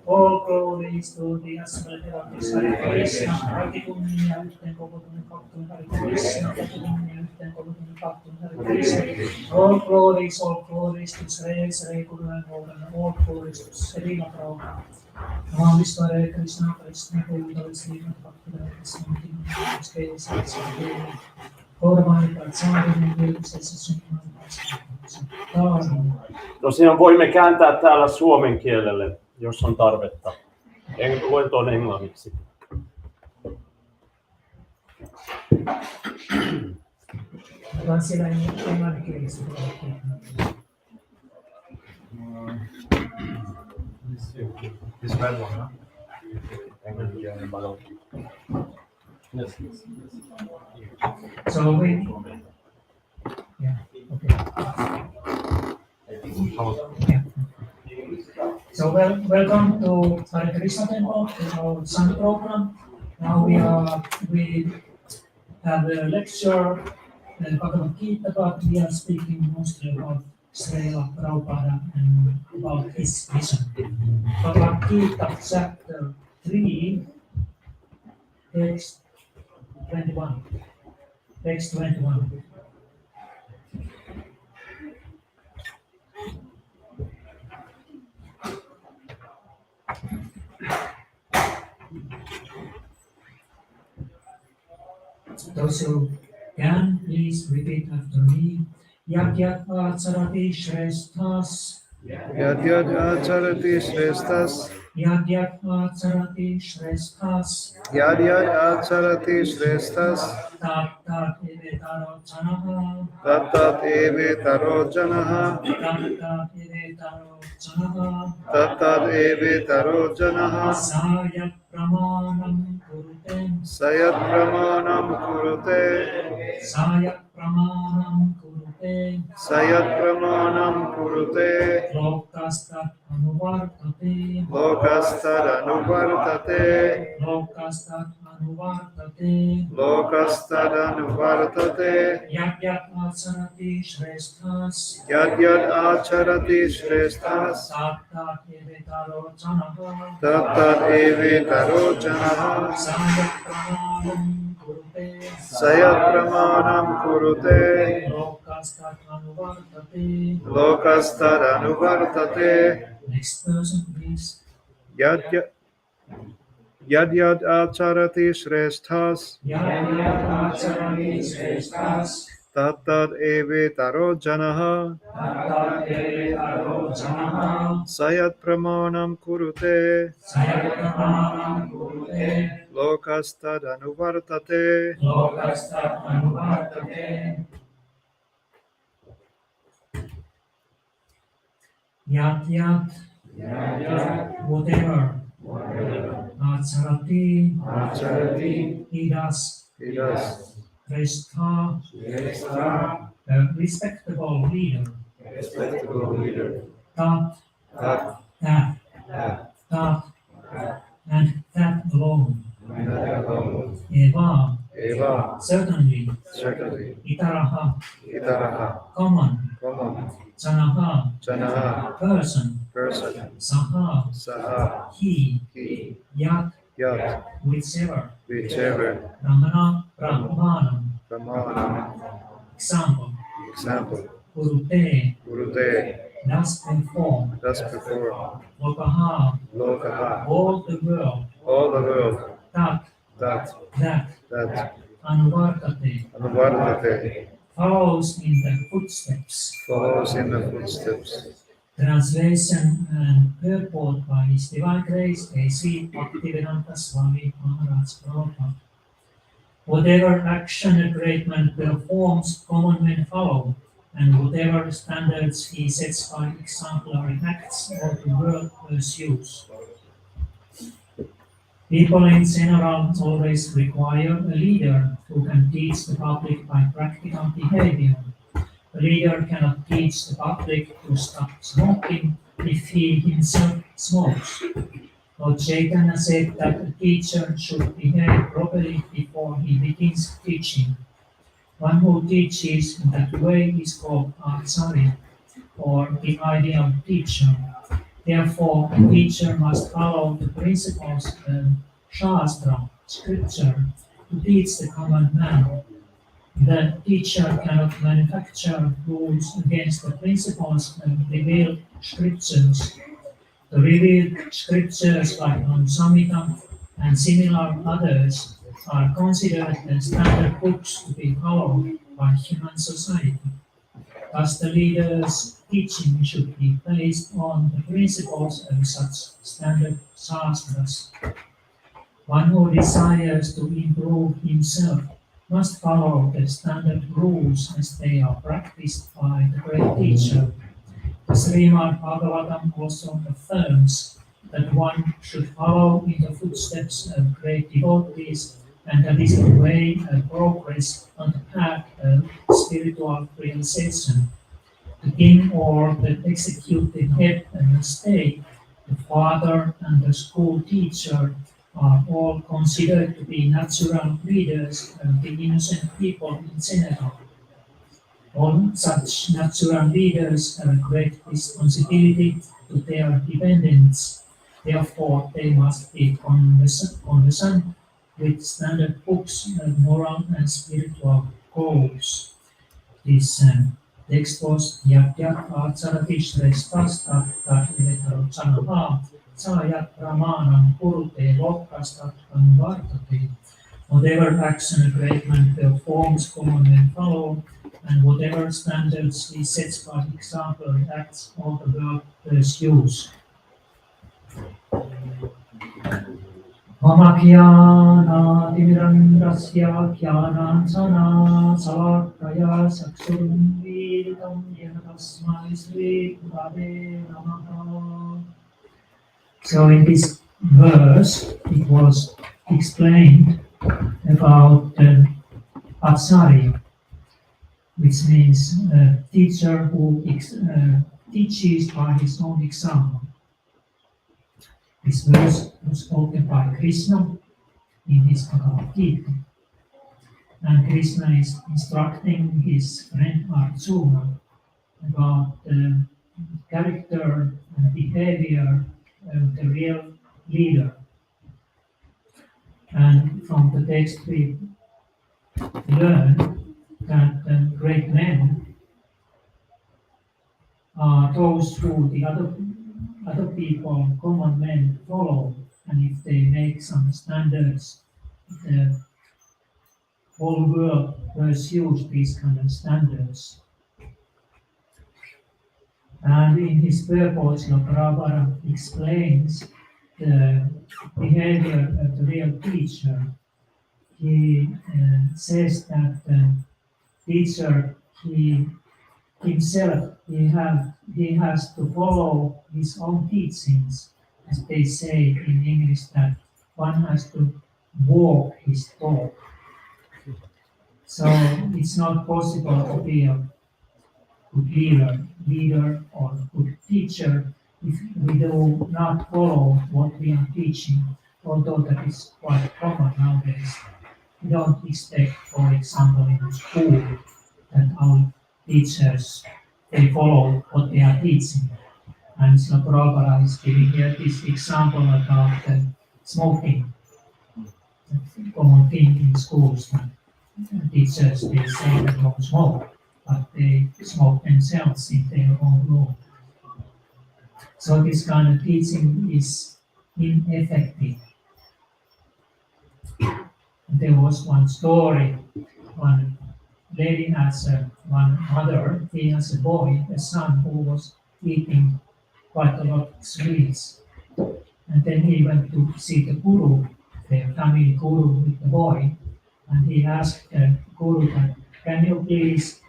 All glories to the assembled devotees, Hare Krishna, Hare Punya, Uttam Kovatun Bhaktum, Hare Krishna, Hare Punya, Uttam Kovatun Bhaktum, Hare Krishna. All glories to Sri Guru and all glories to Srila Prabhupada. Namo Vishnu Hare Krishna, Krishna Govinda, Srimad Bhaktivedanta Swami, Namaste, Saraswati, Gauravani Pratsadi, Srimad Tosiaan voimme kääntää täällä suomen kielelle, jos on tarvetta. Luen tuon englanniksi. This red one, huh? Yes. So we, yeah, okay. Yeah. So welcome to Hare Krishna Temple, to our Sunday program. Now we have a lecture, Bhagavad Gita, but we are speaking mostly about Srila Prabhupada and about his vision. Bhagavad Gita, chapter 3, text 21. Text 21. Those who can, please repeat after me. Yat yat acharati shreshthas. Yad yad acharati shreshthas. Yad yat acharati shreshthas. Yad yad acharati shreshthas. Tat tat evetaro janaha. Tat tat evetaro janaha. Tat tat evetaro janaha. Tat tat evetaro janaha. Sayat pramanam kurute. Sayat pramanam kurute. Sayat pramanam kurute. Sayat pramanam kurute. Lokastat anuvartate. Lokastad anuvartate. Lokastat anuvartate. Lokastad anuvartate. Yat yat acharati shreshthas. Yad yad acharati shreshthas. Tat tat evetaro janaha. Tat tat evetaro janaha. Sayat pramanam kurute. Sayat pramanam kurute. Lokastat anuvartate. Lokastad anuvartate. Next person, please. Yad yad acharati shreshthas. Yat yat acharati shreshthas. Tat tat evetaro janaha. Tat tat evetaro janaha. Sayat pramanam kurute. Sayat pramanam kurute. Lokastad anuvartate. Lokastat anuvartate. Yat yat. Whatever. Acharati. Idas. Shrestha. A respectable leader. Tat. And that alone. Eva. Certainly. Itaraha. Common. Janaha. Person. Saha. He. Yat. Whichever. Brahmanam. Example. Kurute. Thus perform. Lokaha. All the world. That. Anuvartate. Follows in the footsteps. Translation and purport by His Divine Grace, A.C. Bhaktivedanta Swami Maharaj Prabhupada. Whatever action a great man performs, common men follow, and whatever standards he sets by exemplary acts or the world pursues. People in general always require a leader who can teach the public by practical behavior. A leader cannot teach the public to stop smoking if he himself smokes. Lord Chaitanya said that a teacher should behave properly before he begins teaching. One who teaches in that way is called Acharya, or the ideal teacher. Therefore, a teacher must follow the principles of Shastra, scripture, to teach the common man. The teacher cannot manufacture rules against the principles of revealed scriptures. The revealed scriptures like Samhita and similar others are considered as standard books to be followed by human society. Thus, the leader's teaching should be based on the principles of such standard shastras. One who desires to improve himself must follow the standard rules as they are practiced by the great teacher. The Srimad Bhagavatam also affirms that one should follow in the footsteps of great devotees, and that is the way of progress on the path of spiritual realization. The king or the executive head of the state, the father and the school teacher are all considered to be natural leaders of the innocent people in general. All such natural leaders have a great responsibility to their dependents. Therefore, they must be conversant with standard books of moral and spiritual goals. This text was Yagyat Acharati Shresttas Tat Evetaro Chanaha Sayat Pramanam Kurute Lokastat Anvartate. Whatever action a great man performs, common men follow, and whatever standards he sets by exemplary acts, all the world pursues. Mama Kyana Dimirandasya Kyanansana Salakaya Saksurum Vidam Yanatasmai Sri Purave Namaha. So in this verse, it was explained about Acharya, which means a teacher who teaches by his own example. This verse was spoken by Krishna in his Bhagavad Gita. And Krishna is instructing his friend Arjuna about the character and behavior of the real leader. And from the text we learn that great men are those who the other people, common men, follow, and if they make some standards, the whole world pursues these kind of standards. And in his purport, Prabhupada explains the behavior of the real teacher. He says that the teacher, he has to follow his own teachings, as they say in English, that one has to walk his talk. So it's not possible to be a good leader or good teacher if we do not follow what we are teaching, although that is quite common nowadays. We don't expect, for example, in school that our teachers, they follow what they are teaching. And so Prabhupada is giving here this example about smoking. The common thing in schools, that teachers, they say that don't smoke, but they smoke themselves in their own room. So this kind of teaching is ineffective. There was one story, one lady has one mother, he has a boy, a son, who was eating quite a lot of sweets. And then he went to see the guru, the family guru with the boy, and he asked Guru that, can you please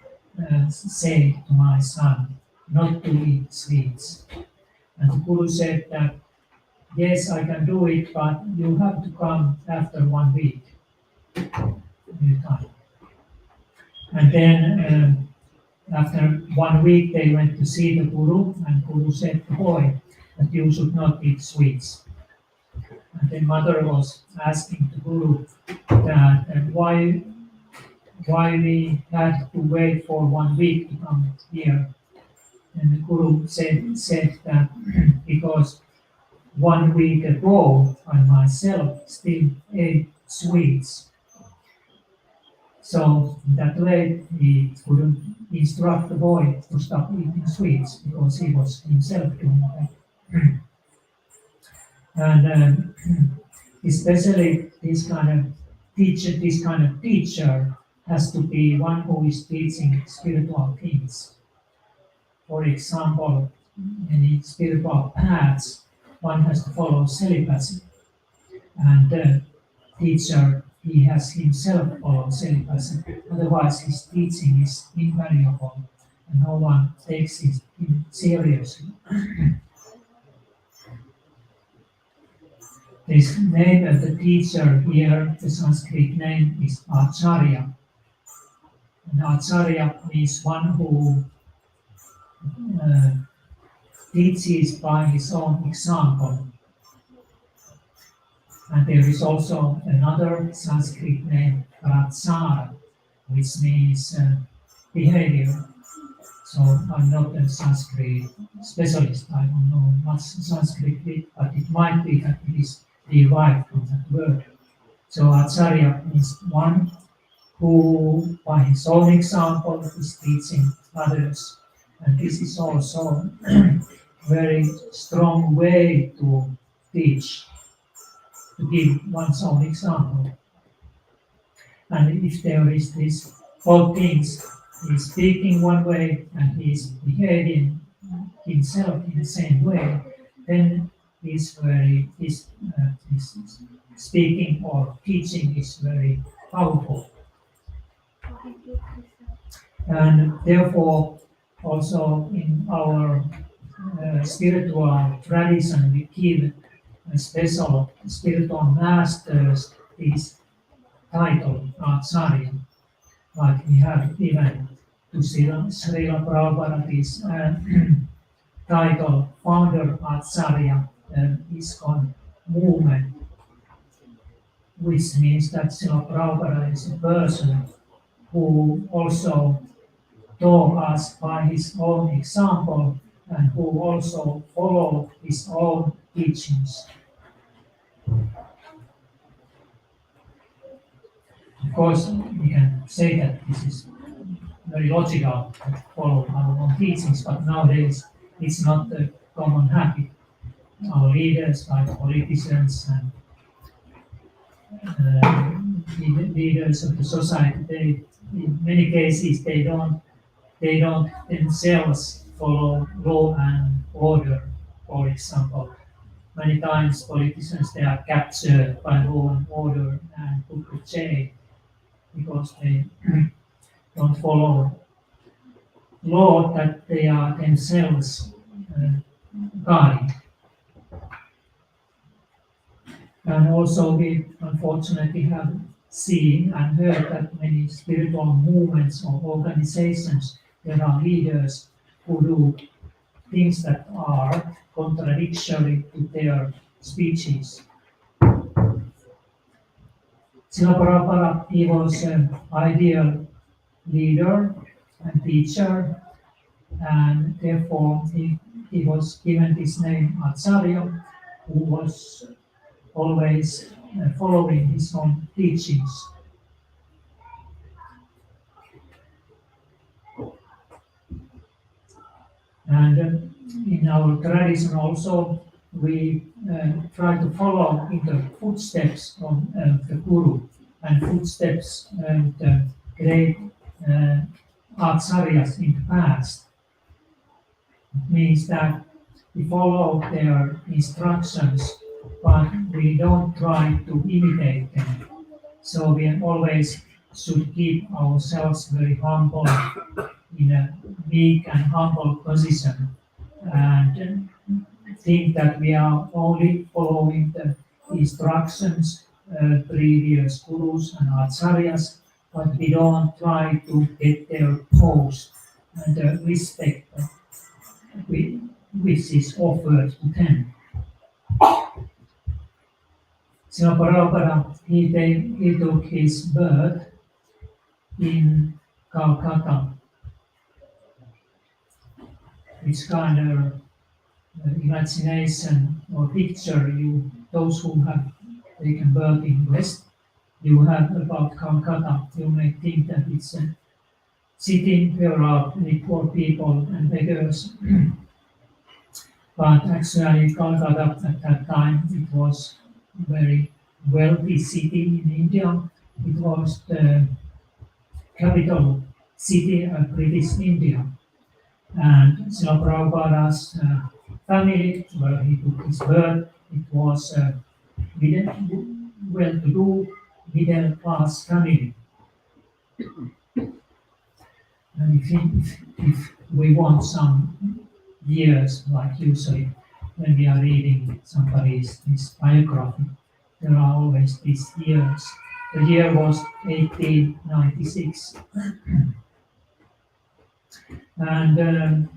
say to my son not to eat sweets? And the Guru said that, yes, I can do it, but you have to come after 1 week. New time. And then after 1 week they went to see the Guru, and Guru said to the boy that you should not eat sweets. And the mother was asking the Guru that why we had to wait for 1 week to come here. And the Guru said that because 1 week ago I myself still ate sweets. So that way he couldn't instruct the boy to stop eating sweets because he was himself doing that. And especially this kind of teacher has to be one who is teaching spiritual things. For example, in spiritual paths, one has to follow celibacy, and the teacher, he has himself followed celibacy. Otherwise, his teaching is invaluable, and no one takes it seriously. This name of the teacher here, the Sanskrit name is Acharya. And Acharya means one who teaches by his own example. And there is also another Sanskrit name, Pratsara, which means behavior. So I'm not a Sanskrit specialist, I don't know much Sanskrit, but it might be that it is derived from that word. So Acharya is one who, by his own example, is teaching others. And this is also a very strong way to teach, to give one's own example. And if there is this all things, he is speaking one way and he is behaving himself in the same way, then his speaking or teaching is very powerful. And therefore, also in our spiritual tradition, we give special spiritual masters this title, Acharya. Like we have given to Srila Prabhupada this title, founder Acharya, ISKCON movement, which means that Srila Prabhupada is a person who also taught us by his own example and who also followed his own teachings. Of course, we can say that this is very logical to follow our own teachings, but nowadays it's not a common habit. Our leaders, like politicians and leaders of the society, in many cases they don't themselves follow law and order. For example, many times politicians, they are captured by law and order and put to jail because they don't follow law that they are themselves guarding. And also we unfortunately have seen and heard that many spiritual movements or organizations, there are leaders who do things that are contradictory to their speeches. Srila Prabhupada, he was an ideal leader and teacher, and therefore he was given this name Acharya, who was always following his own teachings. And in our tradition also, we try to follow in the footsteps of the Guru and footsteps of the great Acharyas in the past. It means that we follow their instructions, but we don't try to imitate them. So we always should keep ourselves very humble in a meek and humble position and think that we are only following the instructions previous gurus and acharyas, but we don't try to get their post and the respect which is offered to them. Srila Prabhupada, he took his birth in Calcutta, which kind of imagination or picture those who have taken birth in West, you have about Calcutta, you may think that it's a city filled out with poor people and beggars. But actually Calcutta at that time, it was a very wealthy city in India. It was the capital city of British India. And Srila Prabhupada's family, where he took his birth, it was a well-to-do middle-class family. And if we want some years, like usually when we are reading somebody's biography, there are always these years. The year was 1896. And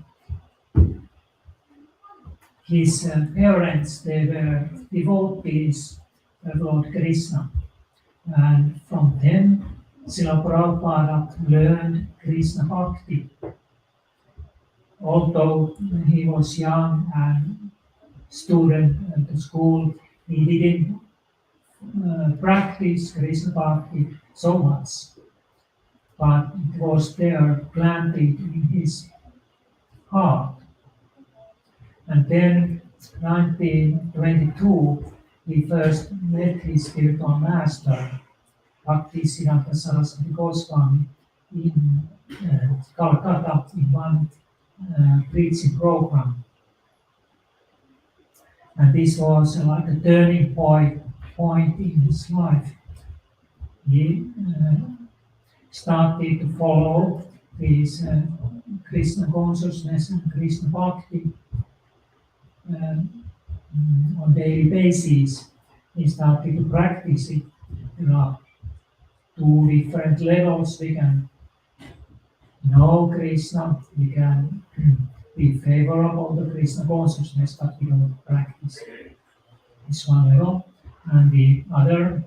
his parents, they were devotees of Lord Krishna. And from them, Srila Prabhupada learned Krishna Bhakti. Although he was young and student at the school, he didn't practice Krishna Bhakti so much. But it was there planted in his heart. And then 1922, he first met his spiritual master, Bhaktisiddhanta Saraswati Goswami, in Calcutta in one preaching program. And this was like a turning point in his life. He started to follow his Krishna consciousness and Krishna Bhakti on daily basis. He started to practice it. There are two different levels. We can know Krishna, we can be favorable to Krishna consciousness, but we don't practice. This one level. And the other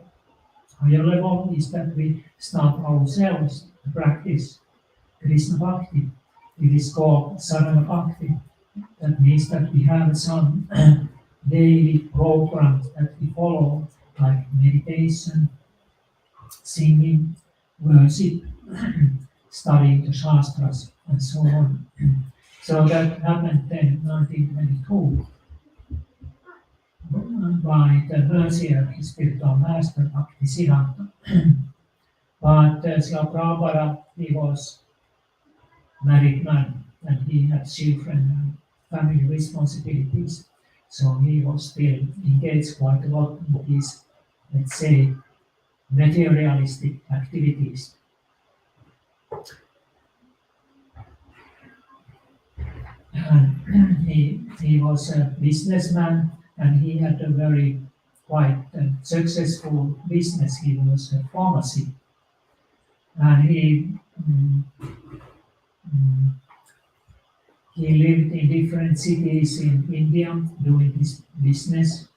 higher level is that we start ourselves to practice Krishna Bhakti. It is called Sadhana Bhakti. That means that we have some daily programs that we follow, like meditation, singing, worship, studying the Shastras, and so on. So that happened then in 1922 by the mercy of his spiritual master, Bhaktisiddhanta. But Srila Prabhupada, he was married man and he had children and family responsibilities. So he was still engaged quite a lot in these, let's say, materialistic activities. And he was a businessman and he had a very quite successful business. He was a pharmacy. And he lived in different cities in India doing his business,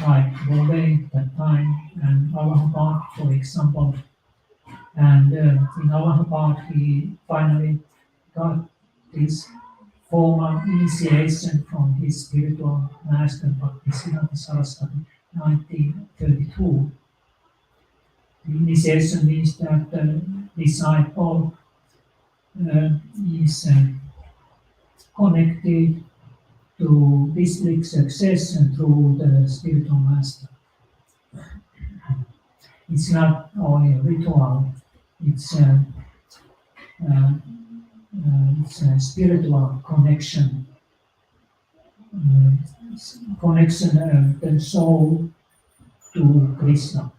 like Bombay at that time and Allahabad, for example. And in Allahabad, he finally got this formal initiation from his spiritual master, Bhaktisiddhanta Saraswati, 1932. The initiation means that the disciple is connected to district succession through the spiritual master. It's not only a ritual, it's a spiritual connection, connection of the soul to Krishna.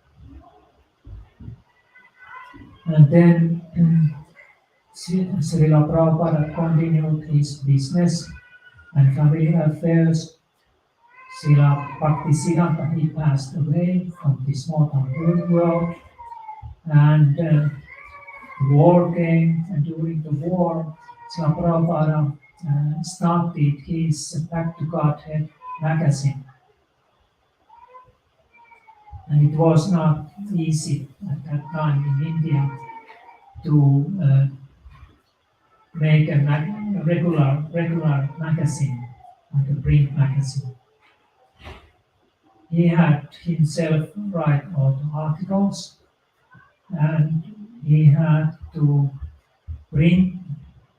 And then Srila Prabhupada continued his business and family affairs. Srila Bhaktisiddhanta, he passed away from this mortal world, and war came, and during the war, Srila Prabhupada started his Back to Godhead magazine. And it was not easy at that time in India to make a regular magazine, like a print magazine. He had himself write all the articles, and he had to print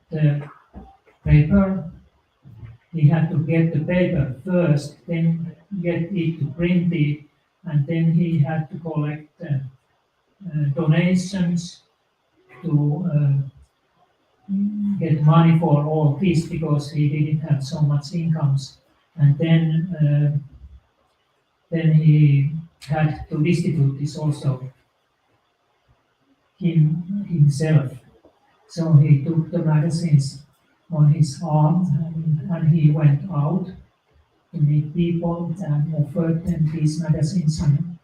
the paper. He had to get the paper first, then get it to print it, and then he had to collect donations to get money for all this, because he didn't have so much incomes. And then he had to distribute this also himself. So he took the magazines on his arm, and he went out to meet people and offered them these magazines, and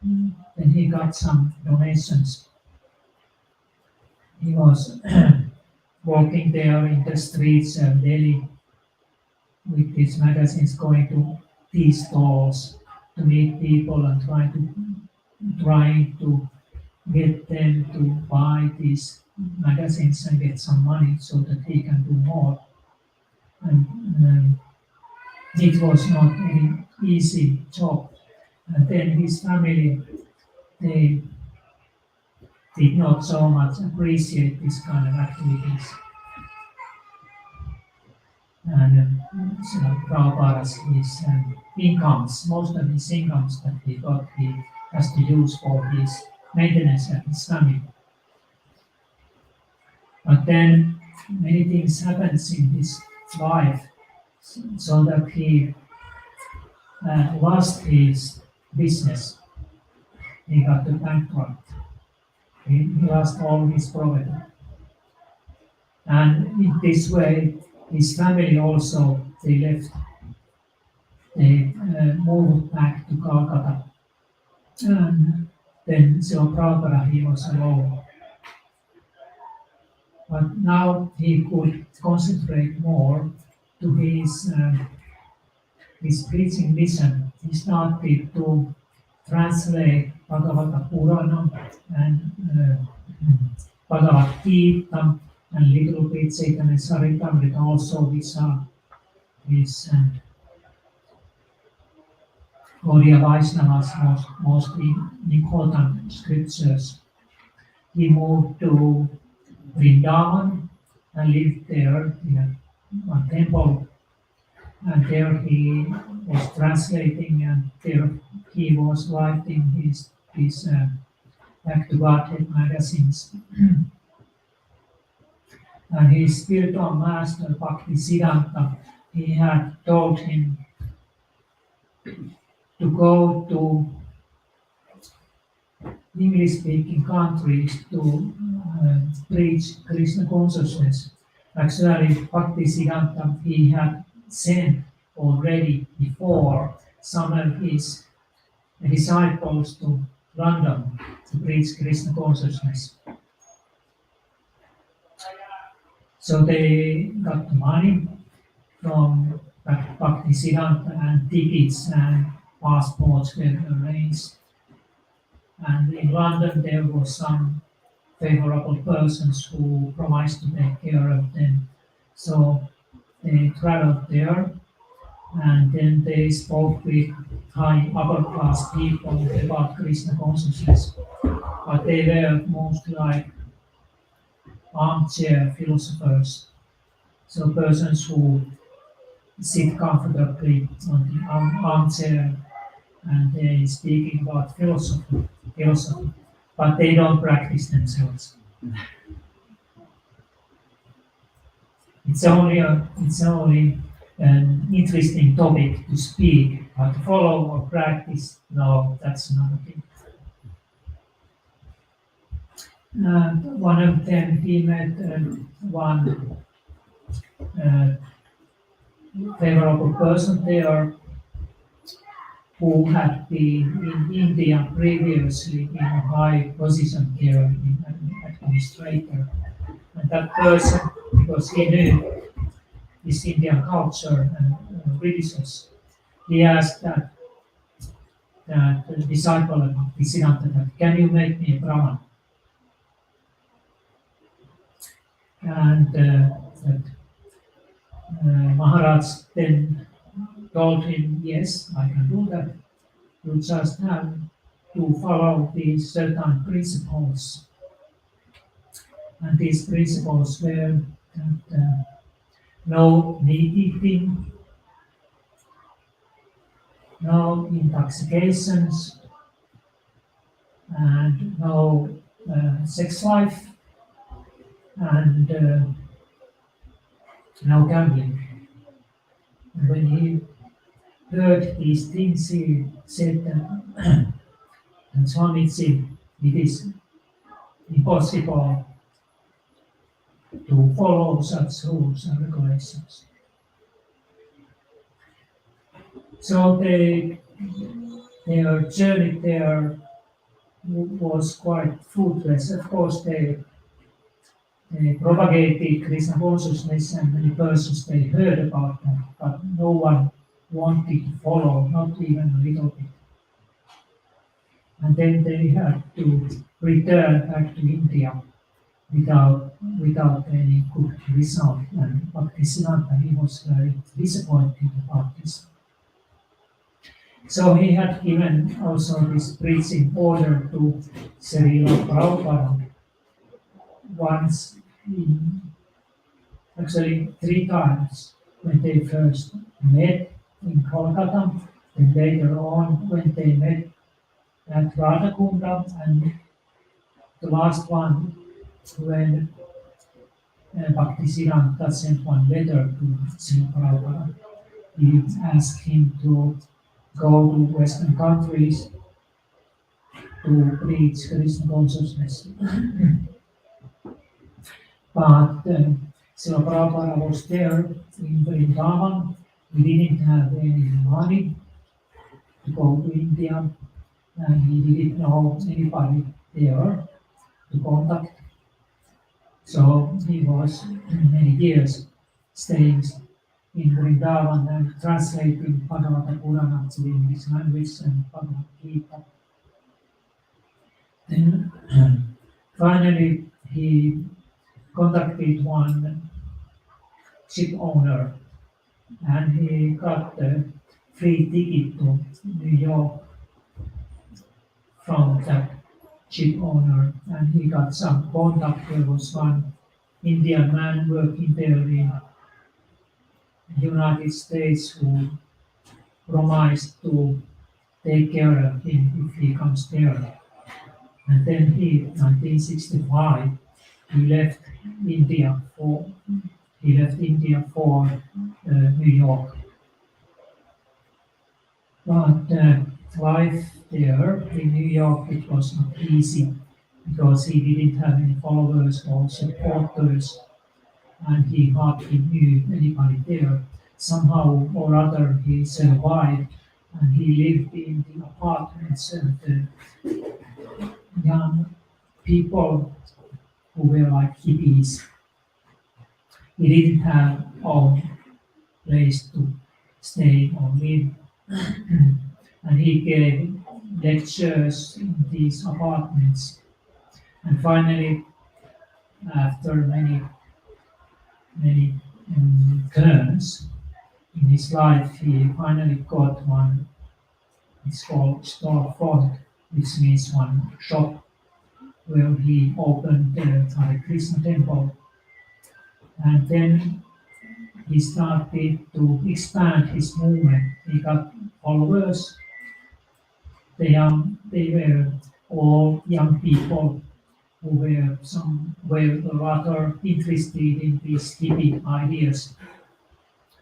then he got some donations. He was walking there in the streets of Delhi with these magazines, going to these stalls to meet people and trying to get them to buy these magazines and get some money so that he can do more. And it was not any easy job. And then his family, they did not so much appreciate this kind of activities. And Prabhupada's his incomes, most of his incomes that he got, he has to use for his maintenance of his family. But then many things happens in his life, so that he lost his business. He got the bankrupt. He lost all his property. And in this way, his family also, they left. They moved back to Calcutta. And then Srila Prabhupada, he was alone. But now he could concentrate more to his preaching mission. He started to translate Bhagavata Purana and Bhagavad Gita and little bit Chaitanya Charitamrita also, which are his Gaudiya Vaishnava's most important scriptures. He moved to Vrindavan and lived there in a temple, and there he was translating, and there he was writing his Back to Godhead magazines. And his spiritual master, Bhaktisiddhanta, he had told him to go to English-speaking countries to preach Krishna consciousness. Actually, Bhaktisiddhanta, he had sent already before some of his disciples to London to preach Krishna consciousness. So they got the money from Bhaktisiddhanta, and tickets and passports were arranged. And in London there were some favorable persons who promised to take care of them. So they traveled there, and then they spoke with high upper class people about Krishna consciousness. But they were mostly like armchair philosophers. So persons who sit comfortably on the armchair and they speaking about philosophy, but they don't practice themselves. It's only an interesting topic to speak, but to follow or practice, no, that's not a thing. And one of them, he met one favorable person there who had been in India previously in a high position there, in an administrator. And that person, because he knew this Indian culture and religions, he asked that disciple of Siddhanta that, can you make me a Brahman? And that Maharaj then told him, yes, I can do that. You just have to follow these certain principles. And these principles were that no meat eating, no intoxications, and no sex life, and no gambling. And when he heard these things, he said that, and Swamiji, it is impossible to follow such rules and regulations. So their journey there was quite fruitless. Of course, they propagated Krishna consciousness and many persons they heard about that, but no one wanted to follow, not even a little bit. And then they had to return back to India without any good result. And Bhaktisiddhanta, he was very disappointed about this. So he had given also this preaching order to Srila Prabhupada once, actually 3 times, when they first met in Kolkata, and later on when they met at Radhakunda, and the last one when Bhaktisiddhanta sent one letter to Srila Prabhupada. He asked him to go to Western countries to preach Krishna consciousness. But Srila Prabhupada was there in Vrindavan. He didn't have any money to go to India, and he didn't know anybody there to contact. So he was many years staying in Vrindavan and translating Bhagavata Purana to English language and Bhagavad Gita. Then finally he contacted one ship owner, and he got a free ticket to New York from that ship owner, and he got some contact. There was one Indian man working there in the United States who promised to take care of him if he comes there. And then he, 1965, he left India for New York. But life there in New York, it was not easy because he didn't have any followers or supporters, and he hardly knew anybody there. Somehow or other he survived, and he lived in the apartments of the young people who were like hippies. He didn't have own place to stay or live. And he gave lectures in these apartments. And finally, after many turns in his life, he finally got one. It's called storefront, which means one shop, where he opened the Hare Krishna temple. And then he started to expand his movement. He got followers. They were all young people who were rather interested in these hippie ideas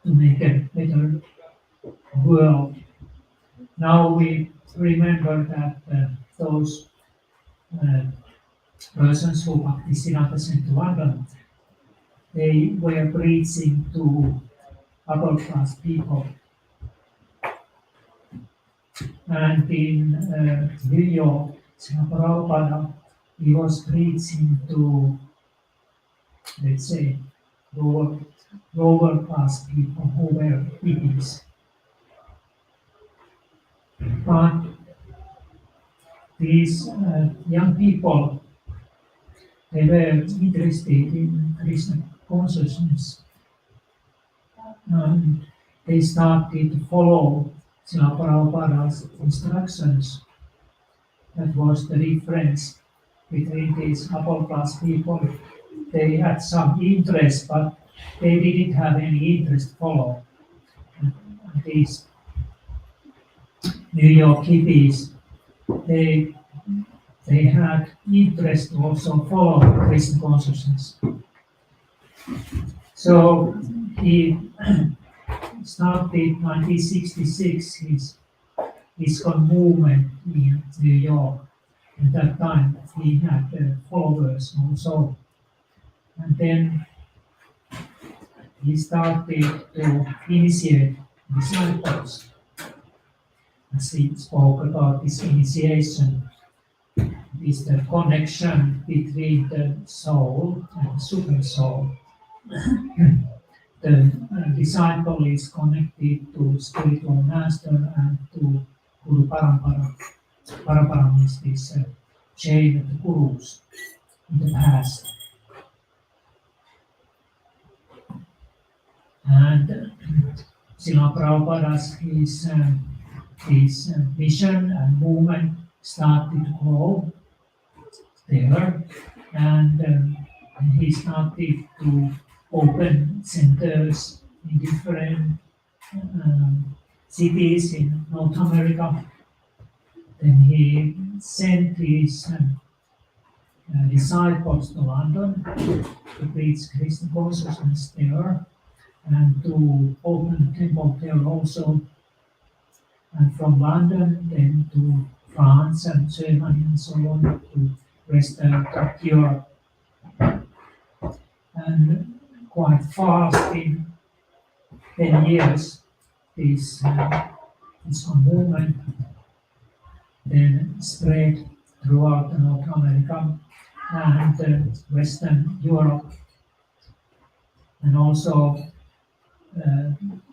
to make a better world. Now we remember that those persons who Bhaktisiddhanta sent to London, they were preaching to upper class people. And in New York, Srila Prabhupada, he was preaching to, let's say, lower class people who were hippies. But these young people, they were interested in Krishna consciousness. And they started to follow Srila Prabhupada's instructions. That was the difference between these upper class people. They had some interest, but they didn't have any interest to follow. And these New York hippies, they had interest to also follow Krishna consciousness. So he started 1966 his movement in New York. At that time he had followers also. And then he started to initiate disciples. As he spoke about this initiation, is the connection between the soul and the super soul. The disciple is connected to spiritual master and to Guru Parampara. Parampara means this chain of the Gurus in the past. And Srila Prabhupada's his vision and movement started to grow there, and he started to open centers in different cities in North America. Then he sent his disciples to London to preach Krishna consciousness there and to open a temple there also. And from London then to France and Germany and so on to Western Europe. And quite fast, in 10 years, this movement then spread throughout North America and Western Europe. And also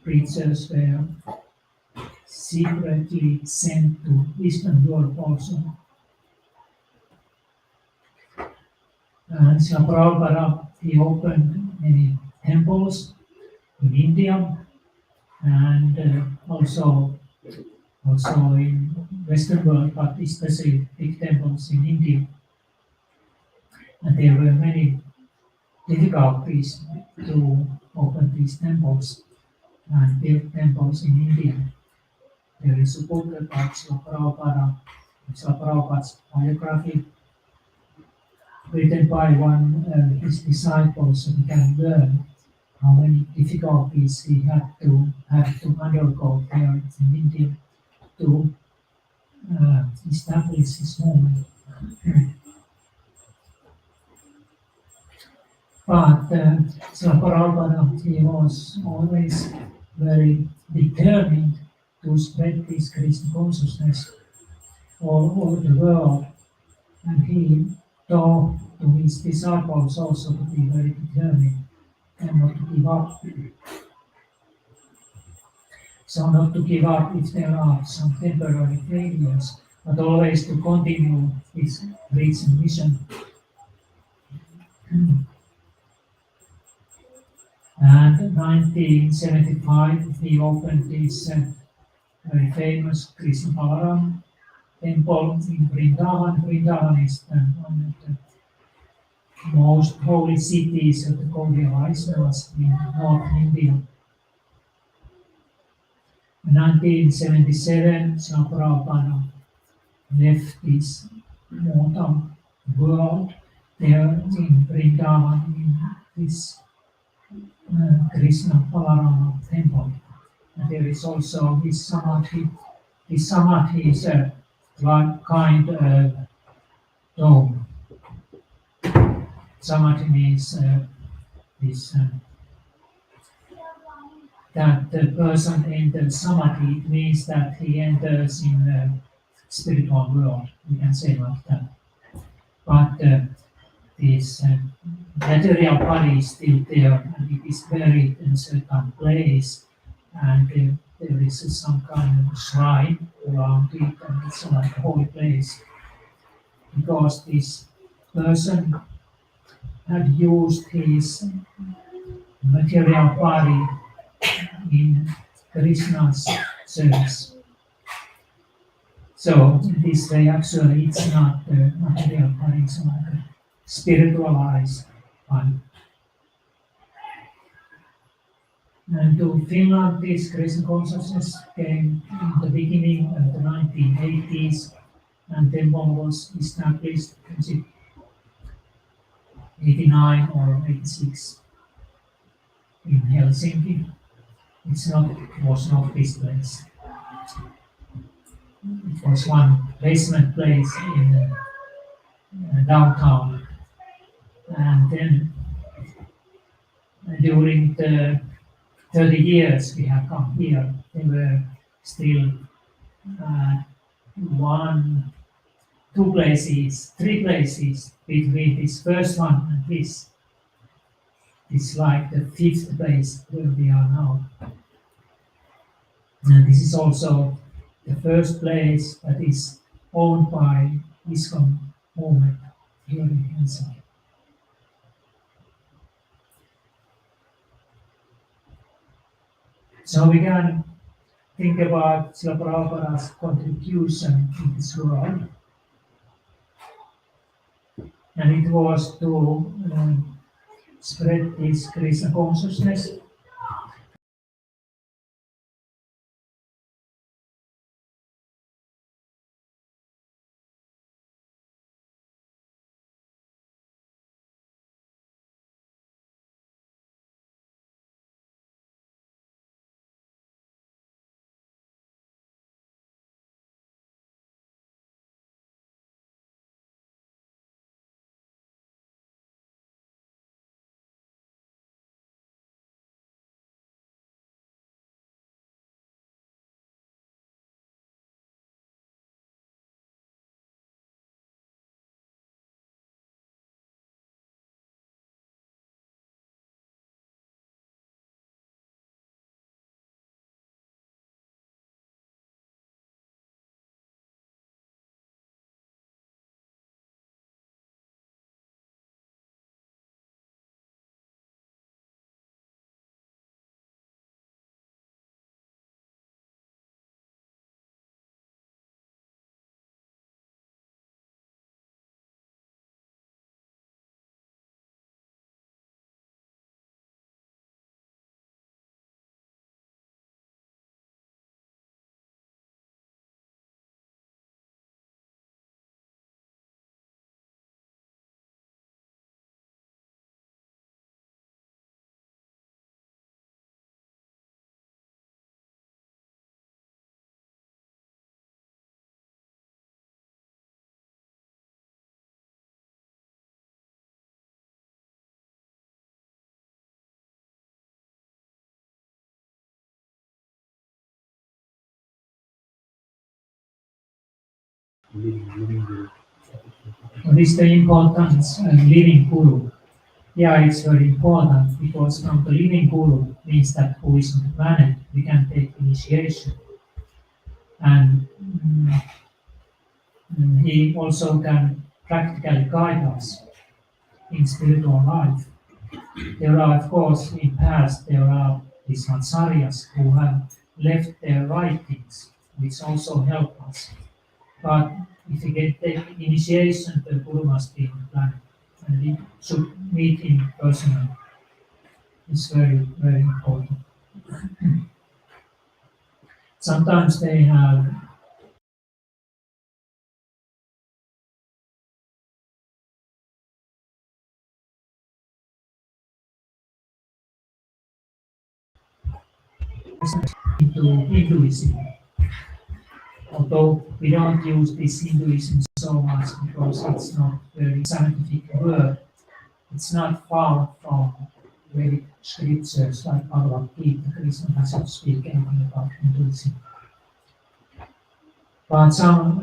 preachers were secretly sent to Eastern Europe also. And Srila Prabhupada, he opened many temples in India and also in Western world, but especially big temples in India. And there were many difficulties to open these temples and build temples in India. There is a book about Srila Prabhupada's biography, written by one of his disciples, so we can learn how many difficulties he had to undergo there in India to establish his movement. But Srila Prabhupada, he was always very determined to spread this Krishna consciousness all over the world, and he taught to his disciples also to be very determined and not to give up. So not to give up if there are some temporary failures, but always to continue his preaching mission. And in 1975 he opened this very famous Krishna Balaram temple in Vrindavan. Vrindavan is one of the most holy cities of the Gaudiya Vaishnavas in North India. In 1977, Srila Prabhupada left this mortal world there in Vrindavan in this Krishna Balarama temple. And there is also his samadhi. His samadhi is a kind of dome. Samadhi means this that the person enters samadhi. It means that he enters in the spiritual world. We can say like that. But this material body is still there, and it is buried in a certain place, and there is some kind of shrine around it, and it's like a holy place, because this person had used his material body in Krishna's service. So this way, actually, it's not the material body, it's like a spiritualized body. And to Finland, this Krishna consciousness came in the beginning of the 1980s, and temple was established in 89 or 86 in Helsinki. It was not this place. It was one basement place in downtown. And then during the 30 years we have come here, there were still three places between this first one and this. It's like the fifth place where we are now. And this is also the first place that is owned by ISKCON movement here in Helsinki. So we can think about Srila Prabhupada's contribution in this world. And it was to spread this Krishna consciousness. What is the importance of living guru? Yeah, it's very important because from the living guru means that who is on the planet, we can take initiation. And he also can practically guide us in spiritual life. There are, of course, in past, there are these acharyas who have left their writings, which also help us. But if we get the initiation, the guru must be on the planet, and we should meet him personally. It's very, very important. Sometimes they have into Hinduism. Although we don't use this Hinduism so much because it's not very scientific word, it's not far from Vedic scriptures like Bhagavad Gita. Krishna doesn't speak anything about Hinduism. But some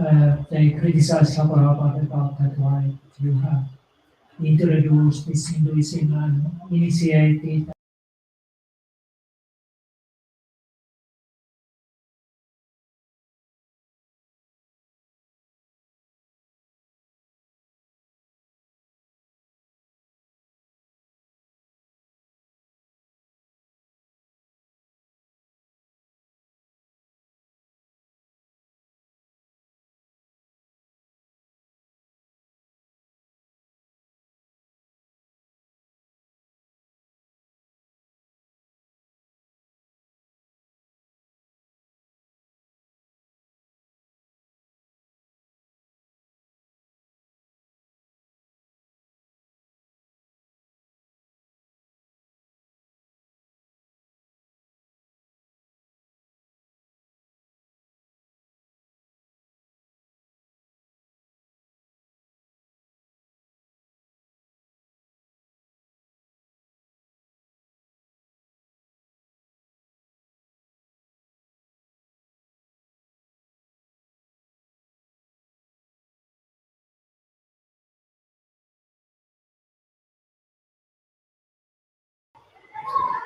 they criticize Prabhupada about that, why you have introduced this Hinduism and initiated.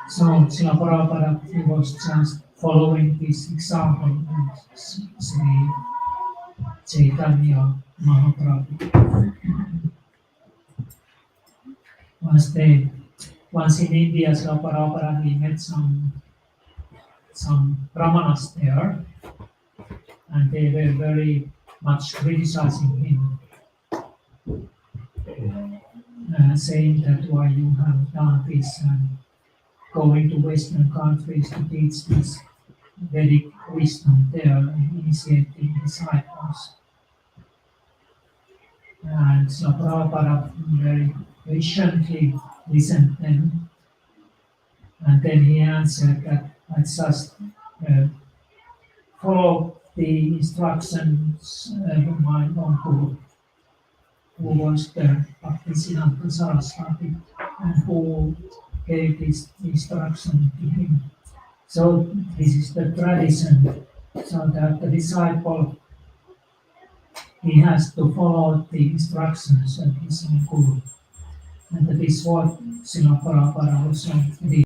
So Srila Prabhupada, he was just following this example of Sri Chaitanya Mahaprabhu. Once in India, Srila Prabhupada, he met some brahmanas there, and they were very much criticizing him, saying that why you have done this and going to Western countries to teach this Vedic wisdom there and initiating disciples. And so Prabhupada very patiently listened them, and then he answered that I just follow the instructions of my own guru, who was the Bhaktisiddhanta Saraswati, and who gave this instruction to him. So this is the tradition, so that the disciple, he has to follow the instructions of his own guru. And that is what Srila Prabhupada also did.